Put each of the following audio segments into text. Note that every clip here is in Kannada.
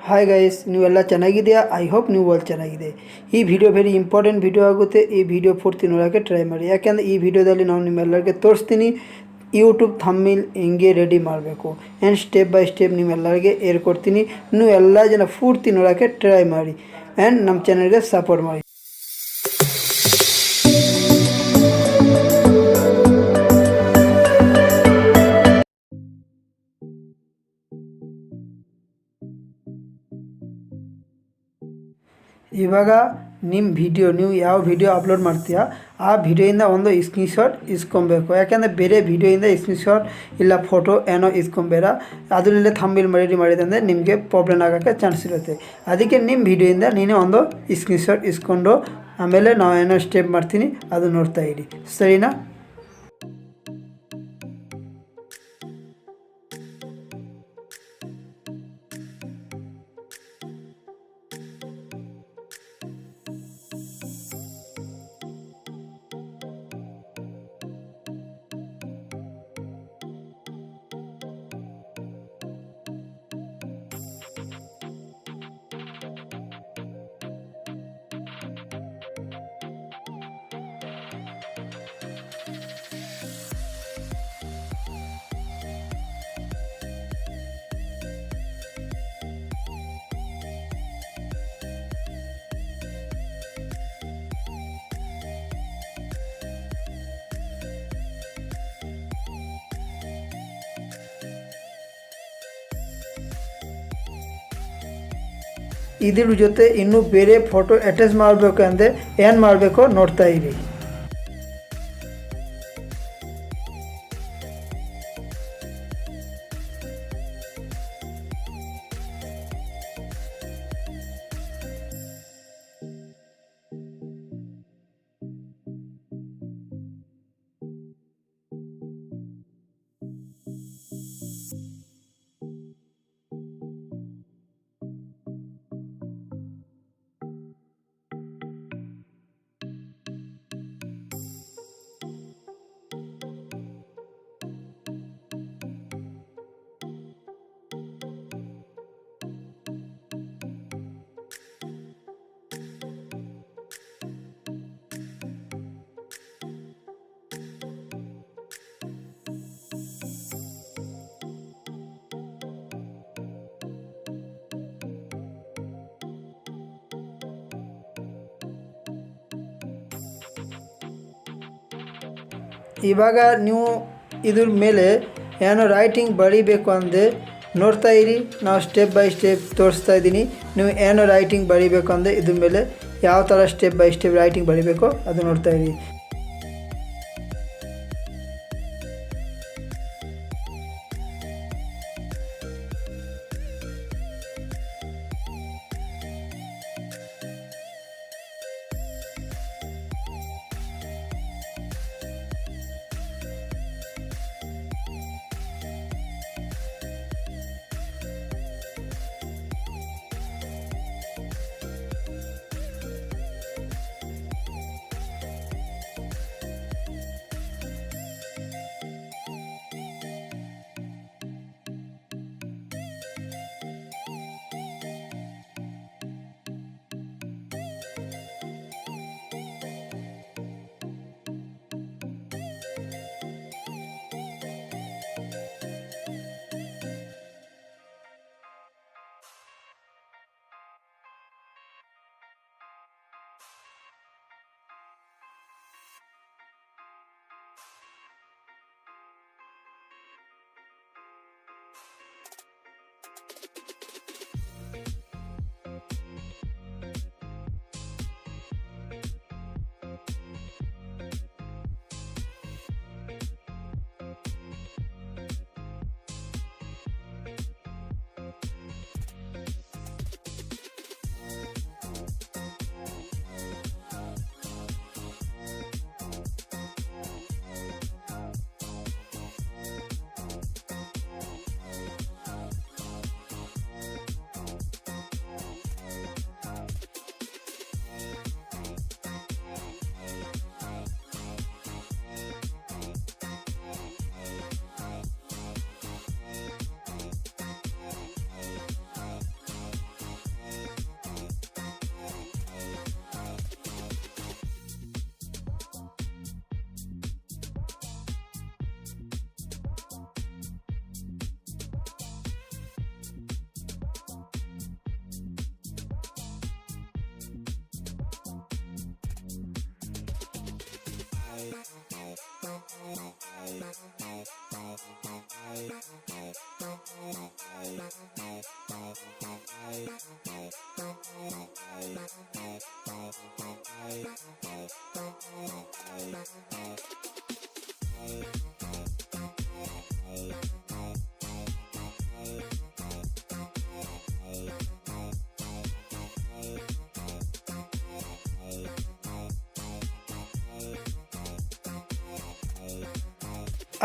ಹಾಯ್ ಗೈಸ್, ನೀವೆಲ್ಲ ಚೆನ್ನಾಗಿದೆಯಾ? ಐ ಹೋಪ್ ನೀವು ಅಲ್ಲಿ ಚೆನ್ನಾಗಿದೆ. ಈ ವಿಡಿಯೋ ವೆರಿ ಇಂಪಾರ್ಟೆಂಟ್ ವಿಡಿಯೋ ಆಗುತ್ತೆ. ಈ ವಿಡಿಯೋ ಪೂರ್ತಿ ನೋಡೋಕ್ಕೆ ಟ್ರೈ ಮಾಡಿ, ಯಾಕೆಂದರೆ ಈ ವಿಡಿಯೋದಲ್ಲಿ ನಾನು ನಿಮ್ಮೆಲ್ಲರಿಗೆ ತೋರಿಸ್ತೀನಿ ಯೂಟ್ಯೂಬ್ ಥಂಬ್ನೇಲ್ ಹೆಂಗೆ ರೆಡಿ ಮಾಡಬೇಕು ಆ್ಯಂಡ್ ಸ್ಟೆಪ್ ಬೈ ಸ್ಟೆಪ್ ನಿಮ್ಮೆಲ್ಲರಿಗೆ ಹೇಳ್ಕೊಡ್ತೀನಿ. ನೀವು ಎಲ್ಲ ಜನ ಪೂರ್ತಿ ನೋಡೋಕ್ಕೆ ಟ್ರೈ ಮಾಡಿ ಆ್ಯಂಡ್ ನಮ್ಮ ಚಾನಲ್ಗೆ ಸಪೋರ್ಟ್ ಮಾಡಿ. ಇವಾಗ ನೀವು ಯಾವ ವಿಡಿಯೋ ಅಪ್ಲೋಡ್ ಮಾಡ್ತೀಯಾ ಆ ವಿಡಿಯೋಯಿಂದ ಒಂದು ಸ್ಕ್ರೀನ್ಶಾಟ್ ಇಸ್ಕೊಬೇಕು. ಯಾಕೆಂದರೆ ಬೇರೆ ವಿಡಿಯೋಯಿಂದ ಸ್ಕ್ರೀನ್ಶಾಟ್ ಇಲ್ಲ ಫೋಟೋ ಏನೋ ಇಸ್ಕೊಬೇಡ. ಅದರಲ್ಲೇ ಥಂಬ್ನೇಲ್ ರೆಡಿ ಮಾಡಿದೆ ಅಂದರೆ ನಿಮಗೆ ಪ್ರಾಬ್ಲಮ್ ಆಗೋಕ್ಕೆ ಚಾನ್ಸ್ ಇರುತ್ತೆ. ಅದಕ್ಕೆ ನಿಮ್ಮ ವಿಡಿಯೋಯಿಂದ ನೀನೇ ಒಂದು ಸ್ಕ್ರೀನ್ಶಾಟ್ ಇಸ್ಕೊಂಡು ಆಮೇಲೆ ನಾವು ಏನೋ ಸ್ಟೆಪ್ ಮಾಡ್ತೀನಿ ಅದು ನೋಡ್ತಾ ಇರಿ, ಸರಿನಾ? ಇದ್ರ ಜೊತೆ ಇನ್ನೂ ಬೇರೆ ಫೋಟೋ ಅಟ್ಯಾಚ್ ಮಾಡಬೇಕು ಅಂದರೆ ಏನು ಮಾಡಬೇಕೋ ನೋಡ್ತಾ ಇರಿ. ಇವಾಗ ನೀವು ಇದ್ರ ಮೇಲೆ ಏನೋ ರೈಟಿಂಗ್ ಬರೀಬೇಕು ಅಂದರೆ ನೋಡ್ತಾ ಇರಿ. ನಾವು ಸ್ಟೆಪ್ ಬೈ ಸ್ಟೆಪ್ ತೋರಿಸ್ತಾ ಇದ್ದೀನಿ. ನೀವು ಏನೋ ರೈಟಿಂಗ್ ಬರೀಬೇಕು ಅಂದರೆ ಇದ್ರ ಮೇಲೆ ಯಾವ ಥರ ಸ್ಟೆಪ್ ಬೈ ಸ್ಟೆಪ್ ರೈಟಿಂಗ್ ಬರೀಬೇಕೋ ಅದು ನೋಡ್ತಾ ಇರಿ.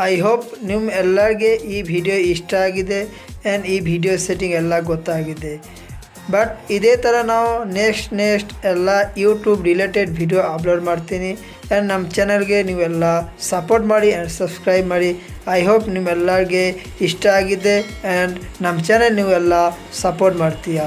ಐ ಹೋಪ್ ನಿಮ್ಮೆಲ್ಲರಿಗೆ ಈ ವಿಡಿಯೋ ಇಷ್ಟ ಆಗಿದೆ ಆ್ಯಂಡ್ ಈ ವಿಡಿಯೋ ಸೆಟ್ಟಿಂಗ್ ಎಲ್ಲ ಗೊತ್ತಾಗಿದೆ. ಬಟ್ ಇದೇ ಥರ ನಾವು ನೆಕ್ಸ್ಟ್ ಎಲ್ಲ ಯೂಟ್ಯೂಬ್ ರಿಲೇಟೆಡ್ ವಿಡಿಯೋ ಅಪ್ಲೋಡ್ ಮಾಡ್ತೀನಿ. ಆ್ಯಂಡ್ ನಮ್ಮ ಚಾನಲ್ಗೆ ನೀವೆಲ್ಲ ಸಪೋರ್ಟ್ ಮಾಡಿ ಆ್ಯಂಡ್ ಸಬ್ಸ್ಕ್ರೈಬ್ ಮಾಡಿ. ಐ ಹೋಪ್ ನಿಮ್ಮೆಲ್ಲರಿಗೆ ಇಷ್ಟ ಆಗಿದೆ ಆ್ಯಂಡ್ ನಮ್ಮ ಚಾನಲ್ ನೀವೆಲ್ಲ ಸಪೋರ್ಟ್ ಮಾಡ್ತೀಯಾ.